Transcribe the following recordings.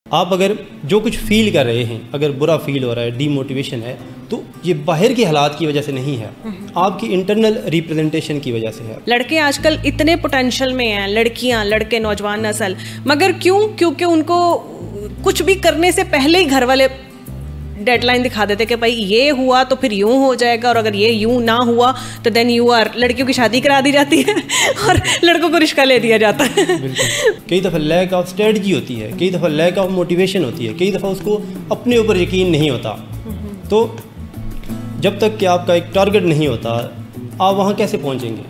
आप अगर जो कुछ फील कर रहे हैं, अगर बुरा फील हो रहा है, डीमोटिवेशन है, तो ये बाहर के हालात की वजह से नहीं है, आपकी इंटरनल रिप्रेजेंटेशन की वजह से है। लड़के आजकल इतने पोटेंशियल में हैं, लड़कियां, लड़के, नौजवान नस्ल, मगर क्यों? क्योंकि उनको कुछ भी करने से पहले ही घर वाले डेडलाइन दिखा देते कि भाई ये हुआ तो फिर यूं हो जाएगा, और अगर ये यूं ना हुआ तो देन यू आर, लड़कियों की शादी करा दी जाती है और लड़कों को रिश्ता ले दिया जाता है। कई दफ़ा लैक ऑफ स्ट्रेटजी होती है, कई दफ़ा लैक ऑफ मोटिवेशन होती है, कई दफ़ा उसको अपने ऊपर यकीन नहीं होता। तो जब तक कि आपका एक टारगेट नहीं होता, आप वहाँ कैसे पहुँचेंगे?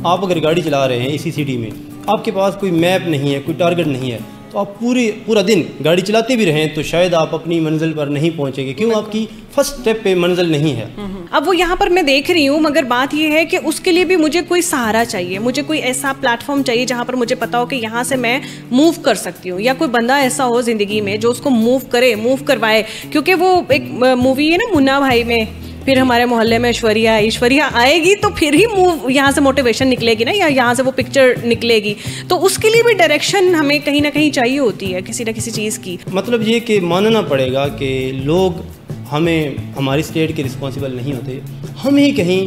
आप अगर गाड़ी चला रहे हैं इसी सिटी में, आपके पास कोई मैप नहीं है, कोई टारगेट नहीं है, तो आप पूरा दिन गाड़ी चलाते भी रहें तो शायद आप अपनी मंजिल पर नहीं पहुंचेंगे। क्यों? आपकी फर्स्ट स्टेप पे मंजिल नहीं है। अब वो यहाँ पर मैं देख रही हूँ, मगर बात ये है कि उसके लिए भी मुझे कोई सहारा चाहिए, मुझे कोई ऐसा प्लेटफॉर्म चाहिए जहाँ पर मुझे पता हो कि यहाँ से मैं मूव कर सकती हूँ, या कोई बंदा ऐसा हो ज़िंदगी में जो उसको मूव करवाए। क्योंकि वो एक मूवी है ना मुन्ना भाई में, फिर हमारे मोहल्ले में ऐश्वर्या आएगी तो फिर ही मूव यहाँ से मोटिवेशन निकलेगी ना, या यहाँ से वो पिक्चर निकलेगी। तो उसके लिए भी डायरेक्शन हमें कहीं ना कहीं चाहिए होती है, किसी ना किसी चीज़ की। मतलब ये कि मानना पड़ेगा कि लोग हमें, हमारी स्टेट के रिस्पॉन्सिबल नहीं होते, हम ही कहीं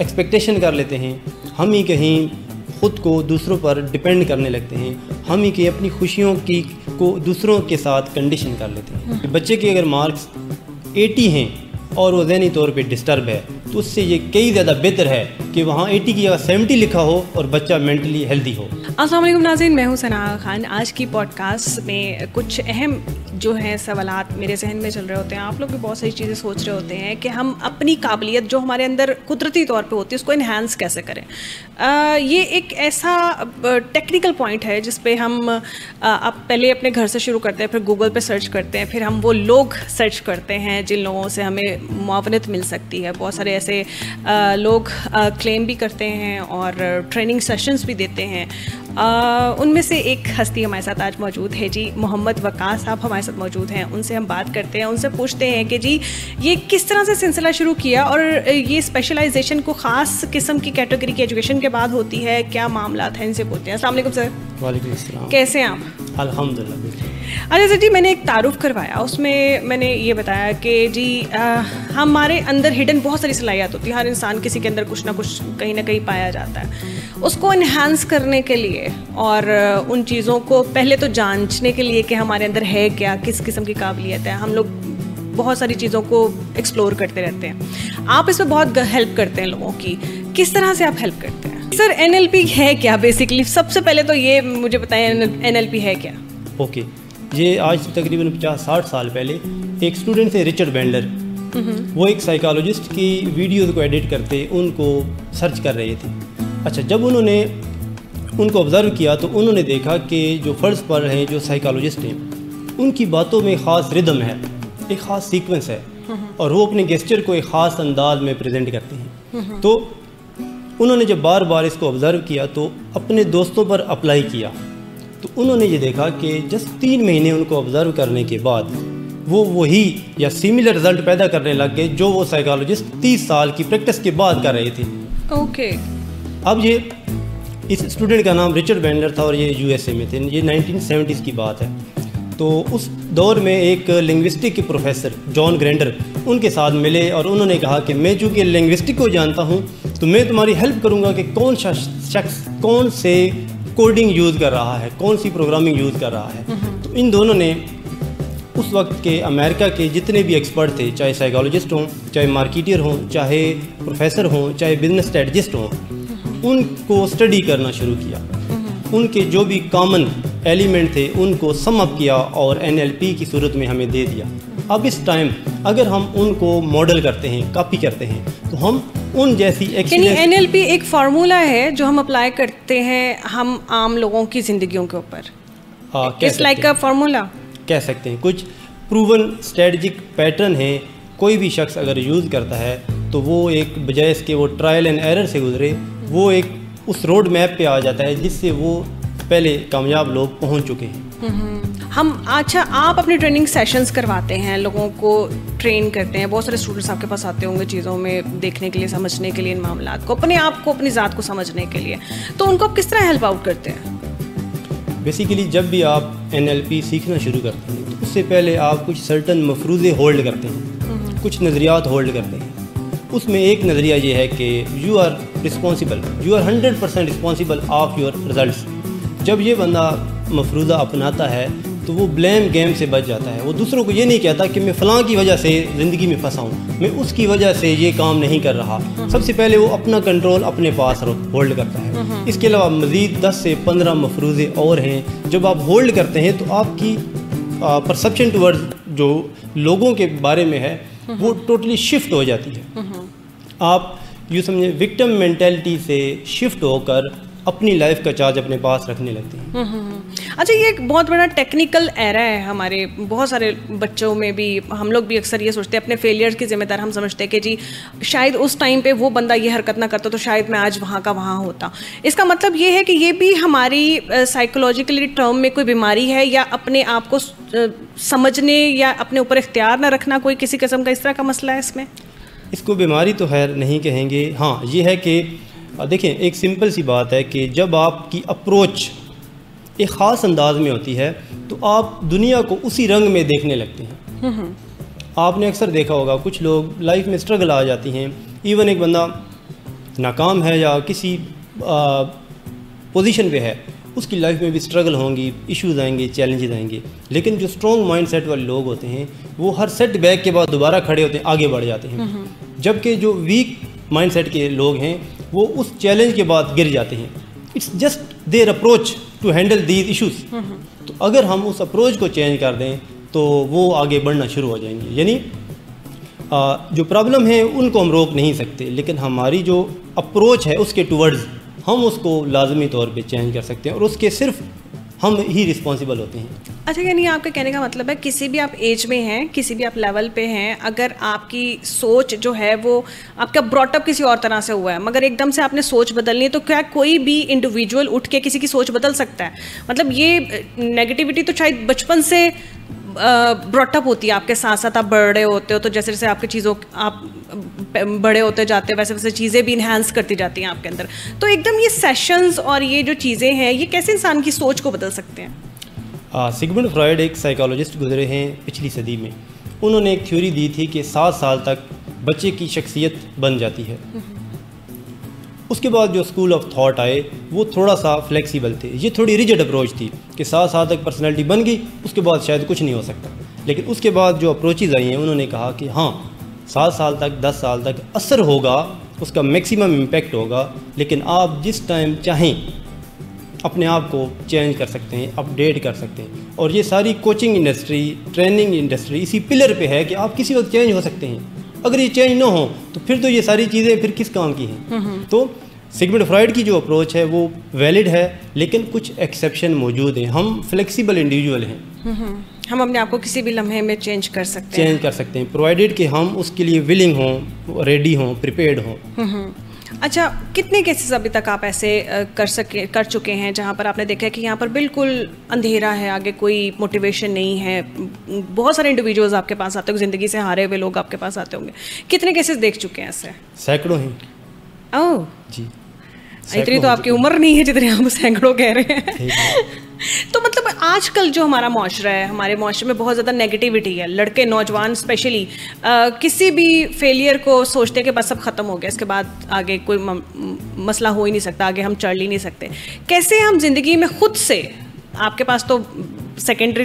एक्सपेक्टेशन कर लेते हैं, हम ही कहीं ख़ुद को दूसरों पर डिपेंड करने लगते हैं, हम ही कहीं अपनी खुशियों की को दूसरों के साथ कंडीशन कर लेते हैं। बच्चे के अगर मार्क्स 80 हैं और वो ज़हनी तौर पे डिस्टर्ब है, तो उससे ये कई ज़्यादा बेहतर है कि वहाँ 80 की जगह 70 लिखा हो और बच्चा मेंटली हेल्दी हो। अस्सलाम वालेकुम नाज़रीन, मैं हूँ सना खान। आज की पॉडकास्ट में कुछ अहम जो है सवालात मेरे जहन में चल रहे होते हैं। आप लोग भी बहुत सारी चीज़ें सोच रहे होते हैं कि हम अपनी काबिलियत जो हमारे अंदर कुदरती तौर पे होती है उसको इन्हांस कैसे करें। ये एक ऐसा टेक्निकल पॉइंट है जिस पे हम आप पहले अपने घर से शुरू करते हैं, फिर गूगल पे सर्च करते हैं, फिर हम वो लोग सर्च करते हैं जिन लोगों से हमें मुआवनत मिल सकती है। बहुत सारे ऐसे लोग क्लेम भी करते हैं और ट्रेनिंग सेशंस भी देते हैं। उनमें से एक हस्ती हमारे साथ आज मौजूद है जी, मोहम्मद वकास साहब हमारे साथ मौजूद हैं। उनसे हम बात करते हैं, उनसे पूछते हैं कि जी ये किस तरह से सिलसिला शुरू किया, और ये स्पेशलाइजेशन को ख़ास किस्म की कैटेगरी की एजुकेशन के बाद होती है, क्या मामला है, इनसे पूछते हैं। अस्सलाम वालेकुम सर। वालेकुम अस्सलाम। कैसे हैं आप? अल्हम्दुलिल्लाह। अच्छा सर जी, मैंने एक तारुफ करवाया, उसमें मैंने ये बताया कि जी हमारे अंदर हिडन बहुत सारी सलाहियत होती है। हर इंसान किसी के अंदर कुछ ना कुछ कहीं ना कहीं पाया जाता है। उसको इन्हांस करने के लिए और उन चीज़ों को पहले तो जांचने के लिए कि हमारे अंदर है क्या, किस किस्म की काबिलियत है, हम लोग बहुत सारी चीज़ों को एक्सप्लोर करते रहते हैं। आप इसमें बहुत हेल्प करते हैं लोगों की, किस तरह से आप हेल्प करते हैं? सर NLP है क्या बेसिकली? सबसे पहले तो ये मुझे बताएं, NLP है क्या? ओके, ये आज से तकरीबन 50-60 साल पहले एक स्टूडेंट थे रिचर्ड बैंडलर, वो एक साइकोलॉजिस्ट की वीडियोज़ को एडिट करते उनको सर्च कर रहे थे। अच्छा, जब उन्होंने उनको ऑब्ज़र्व किया तो उन्होंने देखा कि जो फ़र्ज़ पर हैं, जो साइकोलॉजिस्ट हैं, उनकी बातों में ख़ास रिदम है, एक ख़ास सीक्वेंस है, और वो अपने गेस्चर को एक ख़ास अंदाज में प्रेजेंट करते हैं। तो उन्होंने जब बार बार इसको ऑब्ज़र्व किया तो अपने दोस्तों पर अप्लाई किया, तो उन्होंने ये देखा कि जस्ट 3 महीने उनको ऑब्ज़र्व करने के बाद वो वही या सिमिलर रिज़ल्ट पैदा करने लग गए जो वो साइकोलॉजिस्ट 30 साल की प्रैक्टिस के बाद कर रहे थे। ओके। अब ये इस स्टूडेंट का नाम रिचर्ड बैंडलर था और ये USA में थे। ये 1970s की बात है। तो उस दौर में एक लिंग्विस्टिक के प्रोफेसर जॉन ग्रेंडर उनके साथ मिले और उन्होंने कहा कि मैं चूँकि लिंग्विस्टिक को जानता हूँ तो मैं तुम्हारी हेल्प करूँगा कि कौन सा शख्स कौन से कोडिंग यूज़ कर रहा है, कौन सी प्रोग्रामिंग यूज़ कर रहा है। तो इन दोनों ने उस वक्त के अमेरिका के जितने भी एक्सपर्ट थे, चाहे साइकोलॉजिस्ट हों, चाहे मार्केटियर हों, चाहे प्रोफेसर हों, चाहे बिजनेस स्ट्रेटजिस्ट हों, उनको स्टडी करना शुरू किया। उनके जो भी कॉमन एलिमेंट थे उनको सम अप किया और NLP की सूरत में हमें दे दिया। अब इस टाइम अगर हम उनको मॉडल करते हैं, कॉपी करते हैं, तो हम उन जैसी NLP एक फार्मूला है जो हम अप्लाई करते हैं हम आम लोगों की ज़िंदगियों के ऊपर। इट्स लाइक अ फार्मूला कह सकते हैं। कुछ प्रूवन स्ट्रेटजिक पैटर्न है, कोई भी शख्स अगर यूज़ करता है तो वो एक बजाय इसके वो ट्रायल एंड एरर से गुजरे, वो एक उस रोड मैप पे आ जाता है जिससे वो पहले कामयाब लोग पहुंच चुके हैं। अच्छा, आप अपनी ट्रेनिंग सेशंस करवाते हैं, लोगों को ट्रेन करते हैं, बहुत सारे स्टूडेंट्स आपके पास आते होंगे चीज़ों में देखने के लिए, समझने के लिए, इन मामलात को, अपने आप को, अपनी ज़ात को समझने के लिए, तो उनको आप किस तरह हेल्प आउट करते हैं? बेसिकली जब भी आप NLP सीखना शुरू करते हैं तो उससे पहले आप कुछ सर्टन मफरूज़े होल्ड करते हैं, कुछ नज़रियात होल्ड करते हैं। उसमें एक नज़रिया ये है कि you are 100% responsible of your results. जब ये बंदा मफरूज़ा अपनाता है तो वो ब्लेम गेम से बच जाता है। वो दूसरों को ये नहीं कहता कि मैं फ़लाँ की वजह से ज़िंदगी में फंसा हूँ, मैं उसकी वजह से ये काम नहीं कर रहा। सबसे पहले वो अपना कंट्रोल अपने पास होल्ड करता है। इसके अलावा मज़ीद 10 से 15 मफरूज़े और हैं। जब आप होल्ड करते हैं तो आपकी परसेप्शन टुवर्ड्स जो लोगों के बारे में है वो टोटली शिफ्ट हो जाती है। आप यूँ समझे विक्टिम मेंटालिटी से शिफ्ट होकर अपनी लाइफ का चार्ज अपने पास रखने लगते हैं। अच्छा, ये एक बहुत बड़ा टेक्निकल एरा है हमारे बहुत सारे बच्चों में भी। हम लोग भी अक्सर ये सोचते हैं अपने फेलियर की जिम्मेदार हम समझते हैं कि जी शायद उस टाइम पे वो बंदा ये हरकत ना करता तो शायद मैं आज वहाँ का वहाँ होता। इसका मतलब ये है कि ये भी हमारी साइकोलॉजिकली टर्म में कोई बीमारी है, या अपने आप को समझने या अपने ऊपर इख्तियार ना रखना कोई किसी किस्म का इस तरह का मसला है इसमें? इसको बीमारी तो खैर नहीं कहेंगे। हाँ, ये है कि देखें, एक सिंपल सी बात है कि जब आपकी अप्रोच एक ख़ास अंदाज में होती है तो आप दुनिया को उसी रंग में देखने लगते हैं। आपने अक्सर देखा होगा कुछ लोग लाइफ में स्ट्रगल आ जाती हैं। इवन एक बंदा नाकाम है या किसी पोजीशन पे है, उसकी लाइफ में भी स्ट्रगल होंगी, इश्यूज़ आएंगे, चैलेंजेस आएंगे। लेकिन जो स्ट्रॉन्ग माइंडसेट वाले लोग होते हैं वो हर सेटबैक के बाद दोबारा खड़े होते हैं, आगे बढ़ जाते हैं। जबकि जो वीक माइंडसेट के लोग हैं वो उस चैलेंज के बाद गिर जाते हैं। It's just their approach to handle these issues. तो अगर हम उस अप्रोच को चेंज कर दें तो वो आगे बढ़ना शुरू हो जाएंगे। यानी जो प्रॉब्लम है उनको हम रोक नहीं सकते, लेकिन हमारी जो अप्रोच है उसके टुवर्ड्स हम उसको लाजमी तौर पे चेंज कर सकते हैं, और उसके सिर्फ हम ही रिस्पॉन्सिबल होते हैं। अच्छा, यानी आपके कहने का मतलब है किसी भी आप एज में हैं, किसी भी आप लेवल पे हैं, अगर आपकी सोच जो है वो आपका ब्रॉटअप किसी और तरह से हुआ है, मगर एकदम से आपने सोच बदलनी है, तो क्या कोई भी इंडिविजुअल उठ के किसी की सोच बदल सकता है? मतलब ये नेगेटिविटी तो शायद बचपन से ब्रॉटअप होती है, आपके साथ साथ आप बढ़ रहे होते हो, तो जैसे जैसे आपकी चीज़ों आप बड़े होते जाते हैं वैसे वैसे चीज़ें भी इन्हांस करती जाती हैं आपके अंदर। तो एकदम ये सेशंस और ये जो चीज़ें हैं ये कैसे इंसान की सोच को बदल सकते हैं? सिगमंड फ्रॉयड एक साइकोलॉजिस्ट गुजरे हैं पिछली सदी में। उन्होंने एक थ्योरी दी थी कि 7 साल तक बच्चे की शख्सियत बन जाती है। उसके बाद जो स्कूल ऑफ थॉट आए वो थोड़ा सा फ्लेक्सिबल थे। ये थोड़ी रिजिड अप्रोच थी कि 7 साल तक पर्सनैलिटी बन गई, उसके बाद शायद कुछ नहीं हो सकता। लेकिन उसके बाद जो अप्रोचेज़ आई हैं उन्होंने कहा कि हाँ, 7 साल तक 10 साल तक असर होगा, उसका मैक्सिमम इम्पैक्ट होगा, लेकिन आप जिस टाइम चाहें अपने आप को चेंज कर सकते हैं, अपडेट कर सकते हैं। और ये सारी कोचिंग इंडस्ट्री, ट्रेनिंग इंडस्ट्री इसी पिलर पे है कि आप किसी वक्त चेंज हो सकते हैं। अगर ये चेंज ना हो तो फिर तो ये सारी चीज़ें फिर किस काम की हैं। तो सिगमंड फ्रॉयड की जो अप्रोच है वो वैलिड है, लेकिन कुछ एक्सेप्शन मौजूद हैं। हम फ्लेक्सिबल इंडिविजुअल हैं, हम अपने आप को किसी भी लम्हे में चेंज कर सकते हैं, प्रोवाइडेड कि हम उसके लिए विलिंग हों, रेडी हों, प्रिपेयर्ड हों। अच्छा, कितने केसेस अभी तक आप ऐसे कर चुके हैं जहाँ पर आपने देखा है कि यहाँ पर बिल्कुल अंधेरा है, आगे कोई मोटिवेशन नहीं है? बहुत सारे इंडिविजुअल्स आपके पास आते होंगे, ज़िंदगी से हारे हुए लोग आपके पास आते होंगे। कितने केसेस देख चुके हैं ऐसे? सैकड़ों हैं। ओह जी, इतनी तो आपकी उम्र नहीं है जितने आप सैकड़ों कह रहे हैं। तो मतलब आजकल जो हमारा माशरा है, हमारे माशरे में बहुत ज़्यादा नेगेटिविटी है। लड़के, नौजवान स्पेशली किसी भी फेलियर को सोचते हैं कि बस सब ख़त्म हो गया, इसके बाद आगे कोई मसला हो ही नहीं सकता, आगे हम चढ़ ही नहीं सकते। कैसे हम ज़िंदगी में खुद से, आपके पास तो सेकेंडरी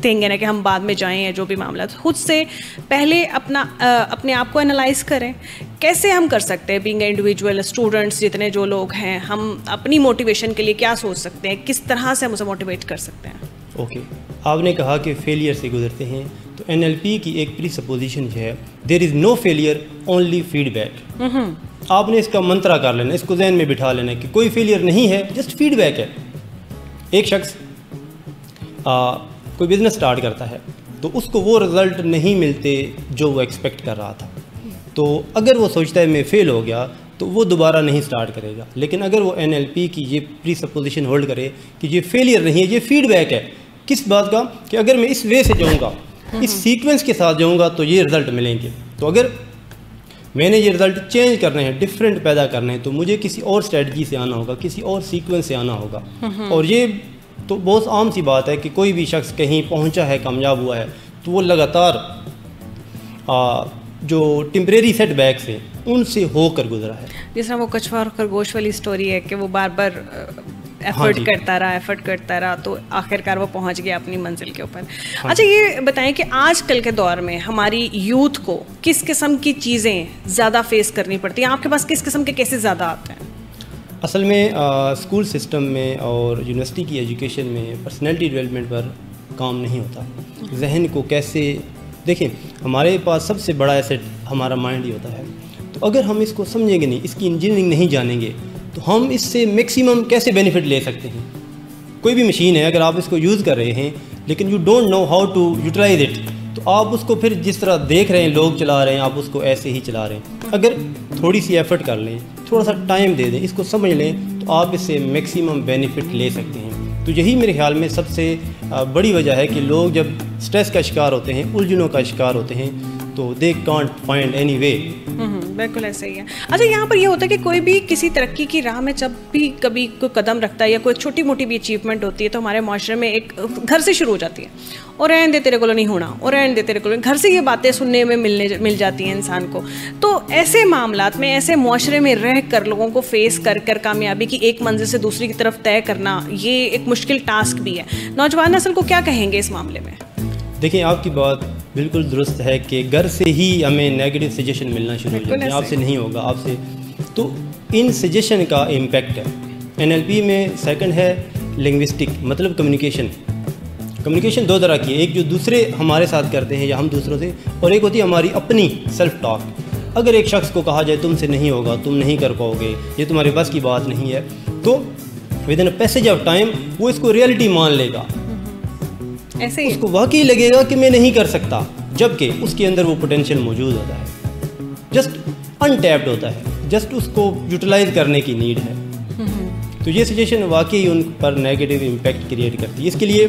थिंग है ना कि हम बाद में जाएं या जो भी मामला, खुद से पहले अपने आप को एनालाइज करें। कैसे हम कर सकते हैं बीइंग इंडिविजुअल, स्टूडेंट्स जितने जो लोग हैं, हम अपनी मोटिवेशन के लिए क्या सोच सकते हैं, किस तरह से हम उसे मोटिवेट कर सकते हैं? ओके, आपने कहा कि फेलियर से गुजरते हैं, तो NLP की एक प्री सपोजिशन है, there is no failure, only feedback. आपने इसका मंत्रा कर लेना, इसको जहन में बिठा लेना कि कोई फेलियर नहीं है, जस्ट फीडबैक है। एक शख्स कोई बिज़नेस स्टार्ट करता है तो उसको वो रिज़ल्ट नहीं मिलते जो वो एक्सपेक्ट कर रहा था, तो अगर वो सोचता है मैं फ़ेल हो गया तो वो दोबारा नहीं स्टार्ट करेगा। लेकिन अगर वो NLP की ये प्री सपोजिशन होल्ड करे कि ये फेलियर नहीं है, ये फीडबैक है, किस बात का, कि अगर मैं इस वे से जाऊँगा, इस सीक्वेंस के साथ जाऊँगा तो ये रिज़ल्ट मिलेंगे। तो अगर मैंने ये रिज़ल्ट चेंज करने हैं, डिफरेंट पैदा करने हैं, तो मुझे किसी और स्ट्रेटजी से आना होगा, किसी और सीक्वेंस से आना होगा। और ये तो बहुत आम सी बात है कि कोई भी शख्स कहीं पहुंचा है, कामयाब हुआ है, तो वो लगातार जो टेम्परेरी सेटबैक्स हैं उनसे होकर गुजरा है। जिस तरह वो कछुआ और खरगोश वाली स्टोरी है कि वो बार बार एफर्ट करता रहा तो आखिरकार वो पहुंच गया अपनी मंजिल के ऊपर। अच्छा, ये बताएं कि आजकल के दौर में हमारी यूथ को किस किस्म की चीज़ें ज़्यादा फेस करनी पड़ती हैं? आपके पास किस किस्म के केसेस ज़्यादा आते हैं? असल में स्कूल सिस्टम में और यूनिवर्सिटी की एजुकेशन में पर्सनैलिटी डेवलपमेंट पर काम नहीं होता। जहन को कैसे देखें, हमारे पास सबसे बड़ा एसेट हमारा माइंड ही होता है। तो अगर हम इसको समझेंगे नहीं, इसकी इंजीनियरिंग नहीं जानेंगे, तो हम इससे मैक्सिमम कैसे बेनिफिट ले सकते हैं? कोई भी मशीन है, अगर आप इसको यूज़ कर रहे हैं लेकिन you don't know how to utilize it, तो आप उसको फिर जिस तरह देख रहे हैं लोग चला रहे हैं, आप उसको ऐसे ही चला रहे हैं। अगर थोड़ी सी एफर्ट कर लें, थोड़ा सा टाइम दे दें, इसको समझ लें, तो आप इससे मैक्सिमम बेनिफिट ले सकते हैं। तो यही मेरे ख्याल में सबसे बड़ी वजह है कि लोग जब स्ट्रेस का शिकार होते हैं, उलझनों का शिकार होते हैं, तो they can't find any way. बिल्कुल ऐसा ही है। अच्छा, यहाँ पर ये होता है कि कोई भी किसी तरक्की की राह में जब भी कभी कोई कदम रखता है या कोई छोटी मोटी भी अचीवमेंट होती है, तो हमारे माशरे में एक घर से शुरू हो जाती है, और रहने दे तेरे को नहीं होना, और रहने दे तेरे को, घर से ये बातें सुनने में मिल जाती हैं इंसान को। तो ऐसे मामलात में, ऐसे माशरे में रह कर लोगों को फेस कर कर कामयाबी की एक मंजिल से दूसरी की तरफ तय करना, ये एक मुश्किल टास्क भी है। नौजवान नस्ल को क्या कहेंगे इस मामले में? देखिए, आपकी बात बिल्कुल दुरुस्त है कि घर से ही हमें नेगेटिव सजेशन मिलना शुरू हो जाते हैं। आपसे नहीं होगा, आपसे, तो इन सजेशन का इम्पैक्ट है। NLP में सेकंड है लिंग्विस्टिक, मतलब कम्युनिकेशन। कम्युनिकेशन दो तरह की है, एक जो दूसरे हमारे साथ करते हैं या हम दूसरों से, और एक होती है हमारी अपनी सेल्फ टॉक। अगर एक शख्स को कहा जाए तुमसे नहीं होगा, तुम नहीं कर पाओगे, ये तुम्हारे बस की बात नहीं है, तो with in a passage of time वो इसको रियलिटी मान लेगा। ऐसे ही उसको वाकई लगेगा कि मैं नहीं कर सकता, जबकि उसके अंदर वो पोटेंशियल मौजूद होता है, जस्ट अनटैप्ड होता है, जस्ट उसको यूटिलाइज करने की नीड है। तो ये सजेशन वाकई उन पर नेगेटिव इम्पैक्ट क्रिएट करती है। इसके लिए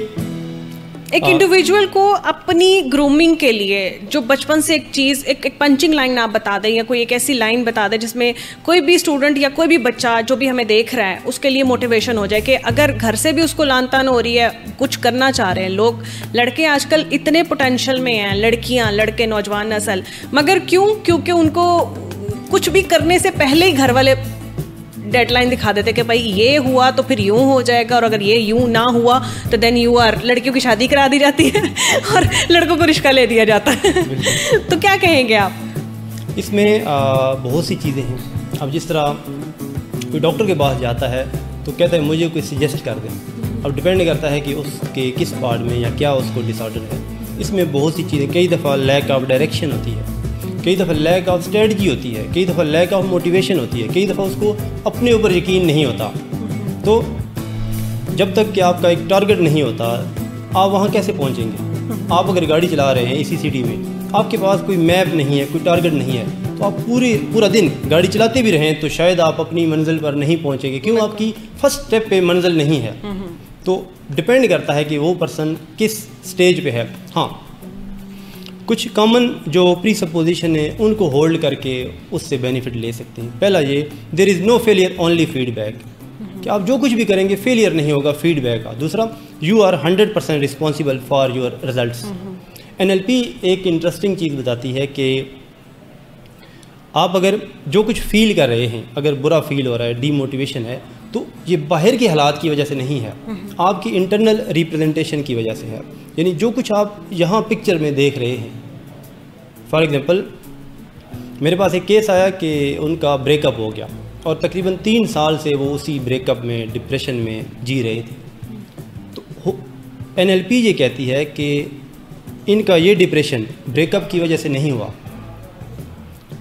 एक इंडिविजुअल को अपनी ग्रूमिंग के लिए जो बचपन से एक चीज़, एक पंचिंग लाइन आप बता दें, या कोई एक ऐसी लाइन बता दें जिसमें कोई भी स्टूडेंट या कोई भी बच्चा जो भी हमें देख रहा है उसके लिए मोटिवेशन हो जाए कि अगर घर से भी उसको लान तान हो रही है, कुछ करना चाह रहे हैं लोग, लड़के आजकल इतने पोटेंशियल में हैं, लड़कियां, लड़के, नौजवान नस्ल, मगर क्योंकि उनको कुछ भी करने से पहले ही घर वाले डेडलाइन दिखा देते कि भाई ये हुआ तो फिर यूं हो जाएगा, और अगर ये यूं ना हुआ तो देन यू आर, लड़कियों की शादी करा दी जाती है और लड़कों को रिश्ता ले दिया जाता है। तो क्या कहेंगे आप? इसमें बहुत सी चीज़ें हैं। अब जिस तरह कोई डॉक्टर के पास जाता है तो कहता है मुझे कोई सजेस्ट कर दें। अब डिपेंड करता है कि उसके किस पार्ट में या क्या उसको डिसऑर्डर है। इसमें बहुत सी चीज़ें, कई दफ़ा लैक ऑफ डायरेक्शन होती है, कई दफ़ा लैक ऑफ स्ट्रेटजी होती है, कई दफ़ा लैक ऑफ मोटिवेशन होती है, कई दफ़ा उसको अपने ऊपर यकीन नहीं होता। तो जब तक कि आपका एक टारगेट नहीं होता, आप वहाँ कैसे पहुँचेंगे? आप अगर गाड़ी चला रहे हैं इसी सिटी में, आपके पास कोई मैप नहीं है, कोई टारगेट नहीं है, तो आप पूरा दिन गाड़ी चलाते भी रहें तो शायद आप अपनी मंजिल पर नहीं पहुँचेंगे। क्यों? आपकी फर्स्ट स्टेप पे मंजिल नहीं है। तो डिपेंड करता है कि वो पर्सन किस स्टेज पे है। हाँ, कुछ कॉमन जो प्री सपोजिशन है उनको होल्ड करके उससे बेनिफिट ले सकते हैं। पहला ये, there is no failure only feedback, कि आप जो कुछ भी करेंगे फेलियर नहीं होगा, फीडबैक का। दूसरा, you are 100% responsible for your results. NLP एक इंटरेस्टिंग चीज़ बताती है कि आप अगर जो कुछ फील कर रहे हैं, अगर बुरा फील हो रहा है, डीमोटिवेशन है, तो ये बाहर के हालात की वजह से नहीं है, आपकी इंटरनल रिप्रेजेंटेशन की वजह से है। यानी जो कुछ आप यहाँ पिक्चर में देख रहे हैं, फॉर एग्ज़ाम्पल मेरे पास एक केस आया कि उनका ब्रेकअप हो गया और तकरीबन 3 साल से वो उसी ब्रेकअप में, डिप्रेशन में जी रहे थे। तो NLP ये कहती है कि इनका ये डिप्रेशन ब्रेकअप की वजह से नहीं हुआ,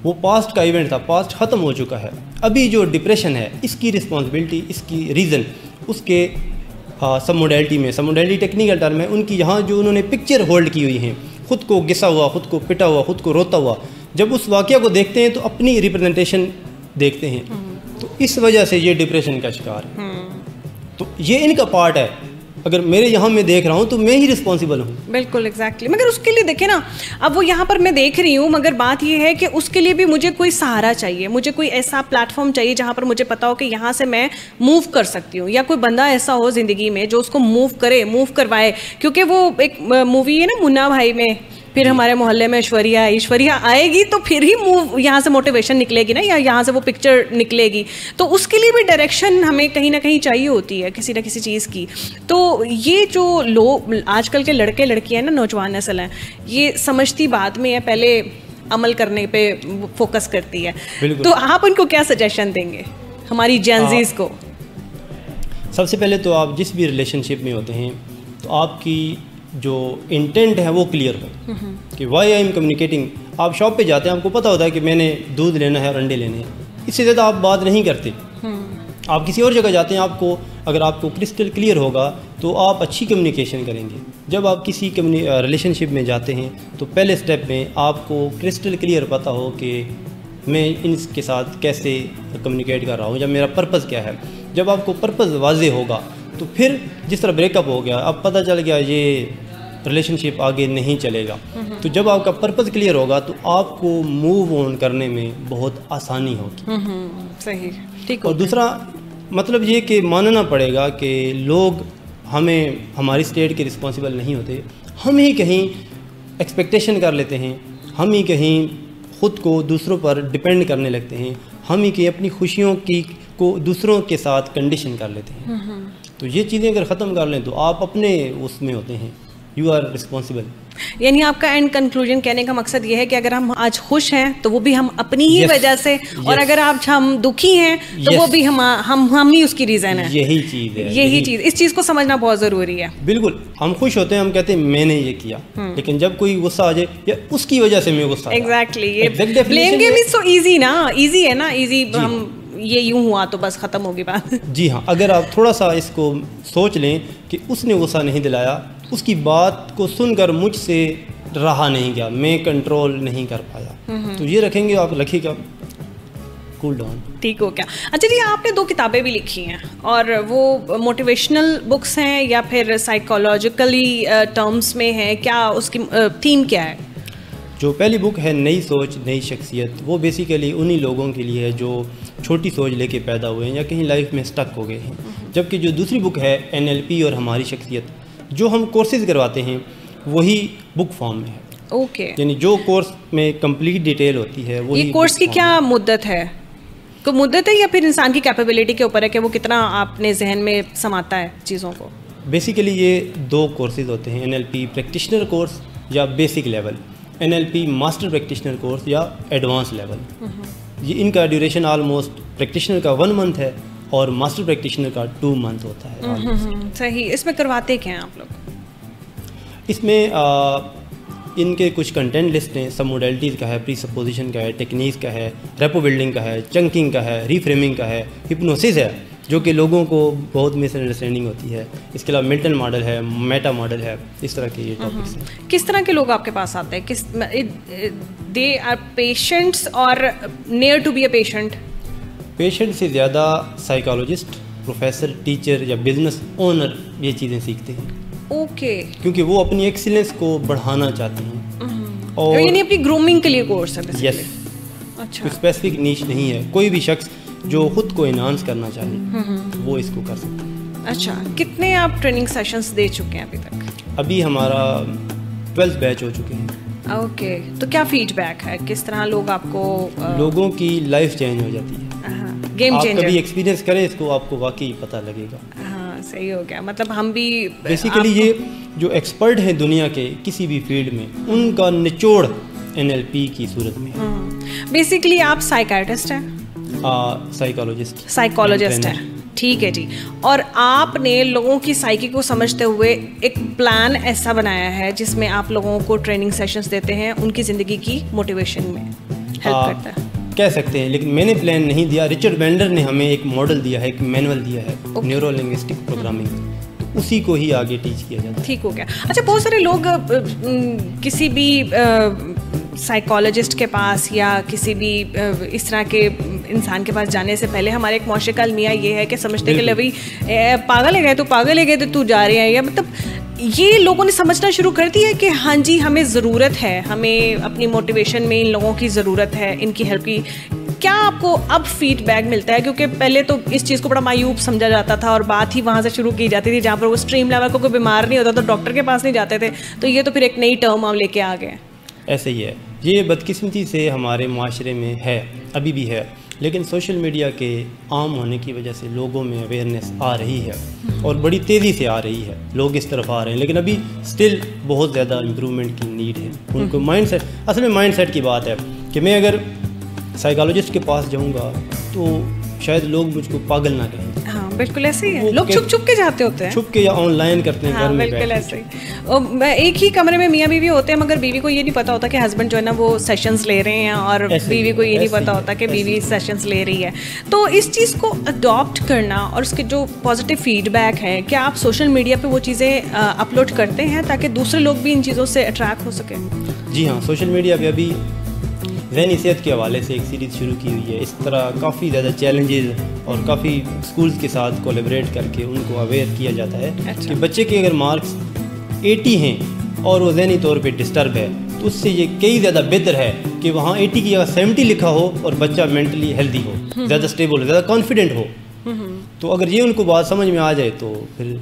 वो पास्ट का इवेंट था, पास्ट ख़त्म हो चुका है। अभी जो डिप्रेशन है इसकी रिस्पॉन्सिबिलिटी, इसकी रीज़न उसके सब मोडेलिटी टेक्निकल टर्म है उनकी, यहाँ जो उन्होंने पिक्चर होल्ड की हुई हैं, ख़ुद को घिसा हुआ, ख़ुद को पिटा हुआ, ख़ुद को रोता हुआ, जब उस वाक़या को देखते हैं तो अपनी रिप्रेजेंटेशन देखते हैं, तो इस वजह से ये डिप्रेशन का शिकार है। तो ये इनका पार्ट है, अगर मेरे यहाँ मैं देख रहा हूँ तो मैं ही रिस्पॉन्सिबल हूँ। बिल्कुल एग्जैक्टली। मगर उसके लिए देखिए ना, अब वो यहाँ पर मैं देख रही हूँ, मगर बात ये है कि उसके लिए भी मुझे कोई सहारा चाहिए, मुझे कोई ऐसा प्लेटफॉर्म चाहिए जहाँ पर मुझे पता हो कि यहाँ से मैं मूव कर सकती हूँ, या कोई बंदा ऐसा हो ज़िंदगी में जो उसको मूव करवाए। क्योंकि वो एक मूवी है ना मुन्ना भाई में, फिर हमारे मोहल्ले में ऐश्वर्या आएगी तो फिर ही मूव यहाँ से मोटिवेशन निकलेगी ना, या यहाँ से वो पिक्चर निकलेगी। तो उसके लिए भी डायरेक्शन हमें कहीं ना कहीं चाहिए होती है किसी ना किसी चीज़ की। तो ये जो लोग आजकल के लड़के लड़कियाँ ना, नौजवान नस्ल हैं, ये समझती बाद में है, पहले अमल करने पे फोकस करती है। तो आप उनको क्या सजेशन देंगे, हमारी जेनजीज को? सबसे पहले तो आप जिस भी रिलेशनशिप में होते हैं तो आपकी जो इंटेंट है वो क्लियर हो कि वाई आई एम कम्युनिकेटिंग। आप शॉप पे जाते हैं, आपको पता होता है कि मैंने दूध लेना है और अंडे लेने हैं, इससे ज़्यादा आप बात नहीं करते। आप किसी और जगह जाते हैं, अगर आपको क्रिस्टल क्लियर होगा तो आप अच्छी कम्युनिकेशन करेंगे। जब आप किसी रिलेशनशिप में जाते हैं तो पहले स्टेप में आपको क्रिस्टल क्लियर पता हो कि मैं इनके साथ कैसे कम्युनिकेट कर रहा हूँ या मेरा पर्पज़ क्या है। जब आपको पर्पज़ वाज़े होगा तो फिर जिस तरह ब्रेकअप हो गया, अब पता चल गया ये रिलेशनशिप आगे नहीं चलेगा, तो जब आपका पर्पज़ क्लियर होगा तो आपको मूव ऑन करने में बहुत आसानी होगी। सही, ठीक। और दूसरा मतलब ये कि मानना पड़ेगा कि लोग हमारी स्टेट के रिस्पॉन्सिबल नहीं होते। हम ही कहीं एक्सपेक्टेशन कर लेते हैं, हम ही कहीं ख़ुद को दूसरों पर डिपेंड करने लगते हैं, हम ही कहीं अपनी खुशियों को दूसरों के साथ कंडीशन कर लेते हैं। तो ये चीज़ें अगर ख़त्म कर लें तो आप अपने उसमें होते हैं, यू आर रिस्पॉन्सिबल। यानी आपका एंड कंक्लूजन कहने का मकसद ये है कि अगर हम आज खुश हैं तो वो भी हम अपनी ही वजह से, और अगर आज हम दुखी हैं तो वो भी हम ही उसकी रीज़न है। यही चीज़ है, यही चीज़, इस चीज़ को समझना बहुत ज़रूरी है। बिल्कुल। हम खुश होते हैं, हम कहते हैं मैंने ये किया, लेकिन जब कोई गुस्सा आ जाए या उसकी वजह से मैं गुस्सा, एग्जैक्टली, ये blame game is so easy ना, इजी है ना, इजी। हम ये यूं हुआ तो बस ख़त्म होगी बात। जी हाँ, अगर आप थोड़ा सा इसको सोच लें कि उसने गुस्सा नहीं दिलाया, उसकी बात को सुनकर मुझसे रहा नहीं गया, मैं कंट्रोल नहीं कर पाया, तो ये रखेंगे आप, रखिएगा कूल डाउन। ठीक हो क्या? अच्छा जी, आपने 2 किताबें भी लिखी हैं, और वो मोटिवेशनल बुक्स हैं या फिर साइकोलॉजिकली टर्म्स में है, क्या उसकी थीम क्या है? जो पहली बुक है नई सोच नई शख्सियत, वो बेसिकली उन्हीं लोगों के लिए है जो छोटी सोच लेके पैदा हुए हैं या कहीं लाइफ में स्टक हो गए हैं। जबकि जो दूसरी बुक है NLP और हमारी शख्सियत, जो हम कोर्सेज करवाते हैं वही बुक फॉर्म में है। ओके। यानी जो कोर्स में कंप्लीट डिटेल होती है वही। ये कोर्स की क्या मुद्दत है? कोई मुद्दत है या फिर इंसान की कैपेबिलिटी के ऊपर है कि वो कितना अपने जहन में समाता है चीज़ों को? बेसिकली ये 2 कोर्सेज होते हैं, NLP प्रैक्टिशनर कोर्स या basic level, NLP master practitioner course या एडवांस लेवल। ये इनका ड्यूरेशन ऑलमोस्ट प्रैक्टिशनर का 1 मंथ है और मास्टर प्रैक्टिशनर का 2 मंथ होता है। सही। इसमें करवाते क्या हैं आप लोग? इसमें इनके कुछ कंटेंट लिस्ट हैं, सब मोडेलिटीज़ का है, प्री सपोजिशन का है, टेक्निक्स का है, रेपो बिल्डिंग का है, चंकिंग का है, रीफ्रेमिंग का है, हिप्नोसिस है, जो कि लोगों को बहुत मिसअंडरस्टैंडिंग होती है। इसके अलावा मिल्टन मॉडल है, मेटा मॉडल है, इस तरह के ये टॉपिक्स हैं। किस तरह के लोग आपके पास आते हैं? दे आर पेशेंट्स और near to be a patient? Patient से ज़्यादा साइकोलॉजिस्ट, प्रोफेसर, टीचर या बिजनेस ओनर ये चीज़ें सीखते हैं। ओके। क्योंकि वो अपनी एक्सीलेंस को बढ़ाना चाहते हैं। और यानी अपनी ग्रूमिंग के लिए कोर्स है? यस। अच्छा। कोई स्पेसिफिक नीश नहीं है, कोई भी शख्स जो खुद को इन्हांस करना चाहे वो इसको कर सकता है। अच्छा, कितने आप ट्रेनिंग सेशंस दे चुके हैं अभी तक? अभी हमारा 12 बैच हो चुके हैं। ओके। तो क्या फीडबैक है, किस तरह लोग आपको? लोगों की लाइफ चेंज हो जाती है। Game changer. आप कभी एक्सपीरियंस करें इसको, आपको वाकई पता लगेगा। हाँ, सही हो गया। मतलब हम भी बेसिकली ये जो एक्सपर्ट हैं दुनिया के किसी भी फील्ड में, उनका निचोड़ NLP की सूरत में। बेसिकली आप साइकाइट्रिस्ट हैं? साइकोलॉजिस्ट है। ठीक है जी। और आपने लोगों की साइकी को समझते हुए एक प्लान ऐसा बनाया है जिसमें आप लोगों को ट्रेनिंग सेशंस देते हैं, उनकी ज़िंदगी की मोटिवेशन में हेल्प करता है, कह सकते हैं। लेकिन मैंने प्लान नहीं दिया, रिचर्ड बेंडलर ने हमें एक मॉडल दिया है, एक मैनुअल दिया है, न्यूरो लिंग्विस्टिक प्रोग्रामिंग, तो उसी को ही आगे टीच किया जाता है। ठीक हो गया। अच्छा, बहुत सारे लोग किसी भी साइकोलॉजिस्ट के पास या किसी भी इस तरह के इंसान के पास जाने से पहले हमारे एक मौशे का अलमिया ये है कि समझते कि भाई पागल है गए तो पागल है गए तो तू जा रहे हैं, या मतलब ये लोगों ने समझना शुरू कर दिया है कि हाँ जी हमें ज़रूरत है, हमें अपनी मोटिवेशन में इन लोगों की ज़रूरत है, इनकी हेल्प की। क्या आपको अब फीडबैक मिलता है? क्योंकि पहले तो इस चीज़ को बड़ा मायूब समझा जाता था और बात ही वहाँ से शुरू की जाती थी जहाँ पर वो स्ट्रीम लेवल को कोई बीमार नहीं होता तो डॉक्टर के पास नहीं जाते थे, तो ये तो फिर एक नई टर्म हम लेके आ गए। ऐसे ही है, ये बदकिस्मती से हमारे माशरे में है, अभी भी है, लेकिन सोशल मीडिया के आम होने की वजह से लोगों में अवेयरनेस आ रही है और बड़ी तेज़ी से आ रही है, लोग इस तरफ आ रहे हैं, लेकिन अभी स्टिल बहुत ज़्यादा इम्प्रूवमेंट की नीड है। उनको माइंडसेट, असल में माइंडसेट की बात है कि मैं अगर साइकोलॉजिस्ट के पास जाऊंगा तो शायद लोग मुझको पागल ना कहें। हाँ बिल्कुल ऐसे ही है, लोग छुप के जाते होते हैं, छुप के या ऑनलाइन करते हैं। हाँ, घर में बिल्कुल ऐसे ही। एक ही कमरे में मियाँ बीवी होते हैं मगर बीवी को ये नहीं पता होता कि हस्बैंड जो है ना वो सेशंस ले रहे हैं और बीवी को ये नहीं पता होता कि बीवी सेशंस ले रही है। तो इस चीज़ को अडॉप्ट करना और उसके जो पॉजिटिव फीडबैक है, क्या आप सोशल मीडिया पे वो चीज़ें अपलोड करते हैं ताकि दूसरे लोग भी इन चीज़ों से अट्रैक्ट हो सकें? जी हाँ, सोशल मीडिया पे अभी ज़हनी सेहत के हवाले से एक सीरीज़ शुरू की हुई है। इस तरह काफ़ी ज़्यादा चैलेंजेस और काफ़ी स्कूल्स के साथ कोलैबोरेट करके उनको अवेयर किया जाता है। अच्छा। कि बच्चे के अगर मार्क्स 80 हैं और वो ज़हनी तौर पे डिस्टर्ब है तो उससे ये कई ज़्यादा बेहतर है कि वहाँ 80 की जगह 70 लिखा हो और बच्चा मेंटली हेल्दी हो, ज़्यादा स्टेबल हो, ज़्यादा कॉन्फिडेंट हो। तो अगर ये उनको बात समझ में आ जाए तो फिर।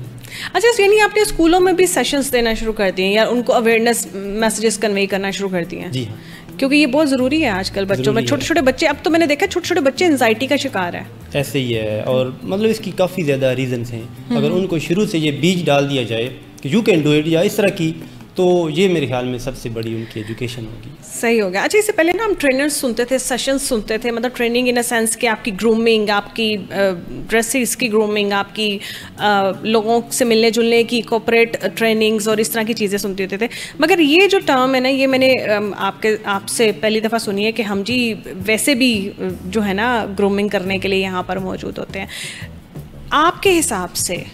अच्छा, यानी आपने स्कूलों में भी सेशंस देना शुरू कर दिए या उनको अवेयरनेस मैसेजेस कन्वे करना शुरू कर दिए हैं? जी हाँ, क्योंकि ये बहुत ज़रूरी है आजकल बच्चों में। छोटे छोटे बच्चे, अब तो मैंने देखा छोटे छोटे बच्चे एंजाइटी का शिकार है। ऐसे ही है, और मतलब इसकी काफ़ी ज़्यादा रीजंस हैं। अगर उनको शुरू से ये बीज डाल दिया जाए कि यू कैन डू इट या इस तरह की, तो ये मेरे ख्याल में सबसे बड़ी उनकी एजुकेशन होगी। सही हो गया। अच्छा, इससे पहले ना हम ट्रेनर्स सुनते थे, सेशंस सुनते थे, मतलब ट्रेनिंग इन अ सेंस कि आपकी ग्रूमिंग, आपकी ड्रेसेस की ग्रूमिंग, आपकी लोगों से मिलने जुलने की कॉर्पोरेट ट्रेनिंग्स और इस तरह की चीज़ें सुनते होते थे। मगर ये जो टर्म है ना, ये मैंने आपसे पहली दफ़ा सुनी है कि हम जी वैसे भी जो है ना ग्रूमिंग करने के लिए यहाँ पर मौजूद होते हैं। आपके हिसाब से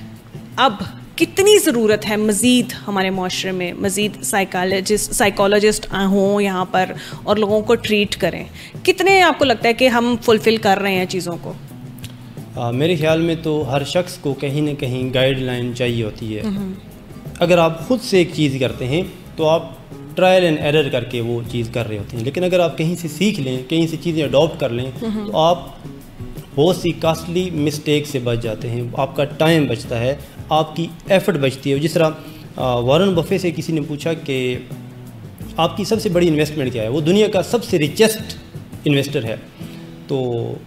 अब कितनी ज़रूरत है मज़ीद हमारे माशरे में, मज़ीद साइकोलॉजिस्ट हों यहाँ पर और लोगों को ट्रीट करें? कितने आपको लगता है कि हम फुलफ़िल कर रहे हैं चीज़ों को? मेरे ख्याल में तो हर शख्स को कहीं ना कहीं गाइडलाइन चाहिए होती है। अगर आप ख़ुद से एक चीज़ करते हैं तो आप ट्रायल एंड एरर करके वो चीज़ कर रहे होते हैं, लेकिन अगर आप कहीं से सीख लें, कहीं से चीज़ें अडॉप्ट कर लें तो आप बहुत सी कॉस्टली मिस्टेक से बच जाते हैं, आपका टाइम बचता है, आपकी एफर्ट बचती है। जिस तरह वॉरेन बफे से किसी ने पूछा कि आपकी सबसे बड़ी इन्वेस्टमेंट क्या है, वो दुनिया का सबसे रिचेस्ट इन्वेस्टर है, तो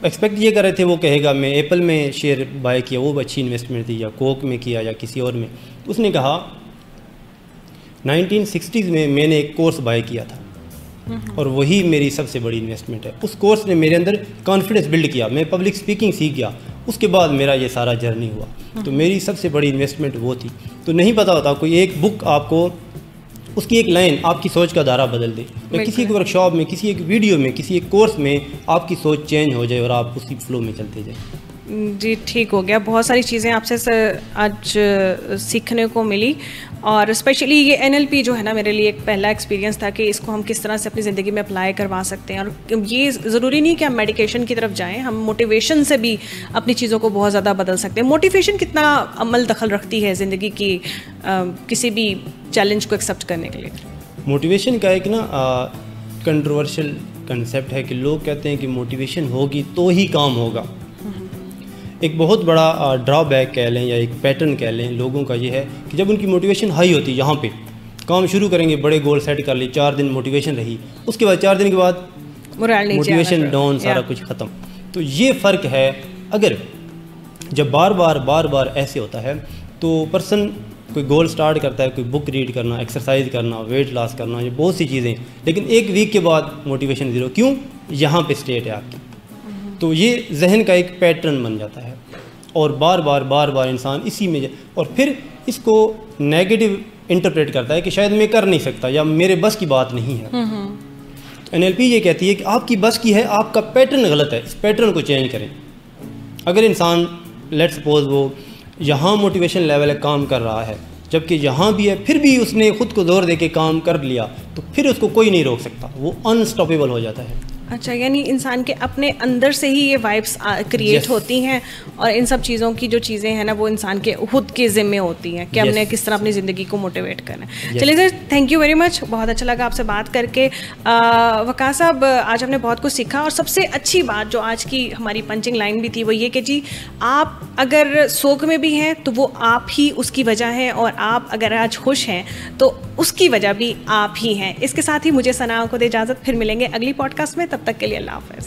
एक्सपेक्ट ये कर रहे थे वो कहेगा मैं एप्पल में शेयर बाय किया, वो अच्छी इन्वेस्टमेंट थी, या कोक में किया या किसी और में। तो उसने कहा 1960s में मैंने एक कोर्स बाय किया था और वही मेरी सबसे बड़ी इन्वेस्टमेंट है। उस कोर्स ने मेरे अंदर कॉन्फिडेंस बिल्ड किया, मैं पब्लिक स्पीकिंग सीख गया, उसके बाद मेरा ये सारा जर्नी हुआ। तो मेरी सबसे बड़ी इन्वेस्टमेंट वो थी। तो नहीं पता होता, कोई एक बुक आपको, उसकी एक लाइन आपकी सोच का दायरा बदल दे, या किसी एक वर्कशॉप में, किसी एक वीडियो में, किसी एक कोर्स में आपकी सोच चेंज हो जाए और आप उसी फ्लो में चलते जाए। जी ठीक हो गया। बहुत सारी चीज़ें आपसे आज सीखने को मिली, और स्पेशली ये NLP जो है ना, मेरे लिए एक पहला एक्सपीरियंस था कि इसको हम किस तरह से अपनी ज़िंदगी में अप्लाई करवा सकते हैं। और ये ज़रूरी नहीं कि हम मेडिकेशन की तरफ जाएं, हम मोटिवेशन से भी अपनी चीज़ों को बहुत ज़्यादा बदल सकते हैं। मोटिवेशन कितना अमल दखल रखती है ज़िंदगी की किसी भी चैलेंज को एक्सेप्ट करने के लिए? मोटिवेशन का एक ना कंट्रोवर्शियल कंसेप्ट है कि लोग कहते हैं कि मोटिवेशन होगी तो ही काम होगा। एक बहुत बड़ा ड्रॉबैक कह लें या एक पैटर्न कह लें लोगों का ये है कि जब उनकी मोटिवेशन हाई होती है, यहाँ पे काम शुरू करेंगे, बड़े गोल सेट कर लिए, 4 दिन मोटिवेशन रही, उसके बाद 4 दिन के बाद मोटिवेशन डाउन, सारा कुछ ख़त्म। तो ये फ़र्क है। अगर जब बार बार ऐसे होता है तो पर्सन कोई गोल स्टार्ट करता है, कोई बुक रीड करना, एक्सरसाइज करना, वेट लॉस करना, ये बहुत सी चीज़ें, लेकिन एक वीक के बाद मोटिवेशन ज़ीरो। क्यों? यहाँ पे स्टेट है आपकी। तो ये जहन का एक पैटर्न बन जाता है और बार बार इंसान इसी में, और फिर इसको नेगेटिव इंटरप्रेट करता है कि शायद मैं कर नहीं सकता या मेरे बस की बात नहीं है। तो NLP ये कहती है कि आपकी बस की है, आपका पैटर्न गलत है, इस पैटर्न को चेंज करें। अगर इंसान लेट्स सपोज वो यहाँ मोटिवेशन लेवल काम कर रहा है, जबकि यहाँ भी है, फिर भी उसने खुद को जोर दे के काम कर लिया तो फिर उसको कोई नहीं रोक सकता, वो अनस्टॉपेबल हो जाता है। अच्छा, यानी इंसान के अपने अंदर से ही ये वाइब्स क्रिएट होती हैं और इन सब चीज़ों की जो चीज़ें हैं ना वो इंसान के खुद के ज़िम्मे होती हैं कि हमने किस तरह अपनी ज़िंदगी को मोटिवेट करना है। चलिए sir, thank you very much, बहुत अच्छा लगा आपसे बात करके। वकास साहब, आज हमने बहुत कुछ सीखा और सबसे अच्छी बात जो आज की हमारी पंचिंग लाइन भी थी वो ये कि जी आप अगर शोक में भी हैं तो वो आप ही उसकी वजह है, और आप अगर आज खुश हैं तो उसकी वजह भी आप ही हैं। इसके साथ ही मुझे सना को दे इजाज़त, फिर मिलेंगे अगली पॉडकास्ट में, तब तक के लिए अल्लाह हाफ़िज़।